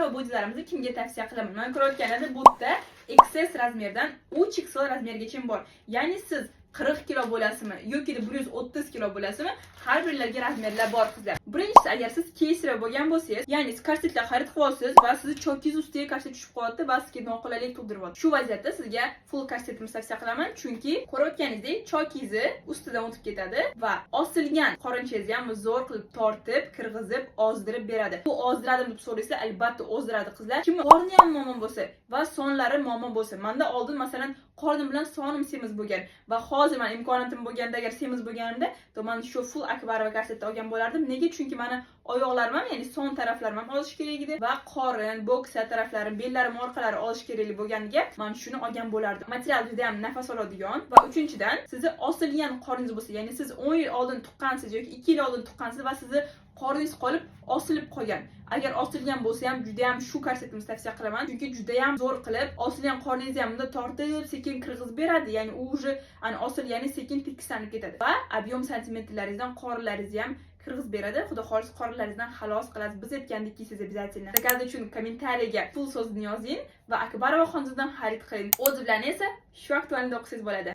va bo'yinlarimizni kimga tavsiya qilaman? Men ko'rayotganingiz bu yerda XS razmerdan 3XL razmergacha bor. Ya'ni siz 40 kilo bo'lasizmi yoki 130 kilo bo'lasizmi? Har birlariga razmerlar bor qizlar. Birinchisi, agar siz keysira bo'lgan bo'lsangiz, ya'ni siz korsetlar xarid qilyapsiz va sizni chokingiz ustiga korset tushib qolyapti va sizga noqulaylik tug'diryapti. Shu vaziyatda sizga full korsetni tavsiya qilaman, chunki ko'rayotganingizdek chokingizni ustidan o'tib ketadi va osilgan qorinchangizni ham zo'r qilib tortib, kirg'izib, ozdirib beradi. Bu ozdiradimi deb so'raysizlar, albatta ozdiradi qizlar. Kimni qorni ham muammo bo'lsa va sonlari muammo bo'lsa, menda oldin masalan qornim bilan sonim semiz bo'lgan va hozir men imkoniyatim bo'lganda, agar semiz bo'lganimda, to men shu full akbar va korset olgan bo'lardim. Nega? Chunki meni oyoqlarim ham, ya'ni son taraflarim ham olish kerak edi va qorin, boksa taraflarim, bellarim orqalari olish kerak bo'lganiga men shuni olgan bo'lardim. Material juda ham nafas oladigan va uchinchidan, sizni osilgan qorningiz bo'lsa, ya'ni siz 10 yil oldin tuqqansiz yoki 2 yil oldin tuqqansiz va sizni qorningiz qolib osilib qolgan. Agar osilgan bo'lsa ham juda ham shu korsetni tavsiya qilaman, chunki juda ham zo'r qilib osilgan qorningizni ham bunda tortib, sekin kirgizib beradi. Ya'ni u уже osilgani sekin tekislanib ketadi va объем santimetrlaringizdan qorinlaringizni ham kirgizib beradi. Xudo xolis qorinlaringizdan xalos qilasiz. Biz aytgandek siz обязательно. Zakaz uchun kommentariyaga pul so'zini yozing va Akbarova xonimizdan xarid qiling. O'zi bilan esa shu aktualni o'qisangiz bo'ladi.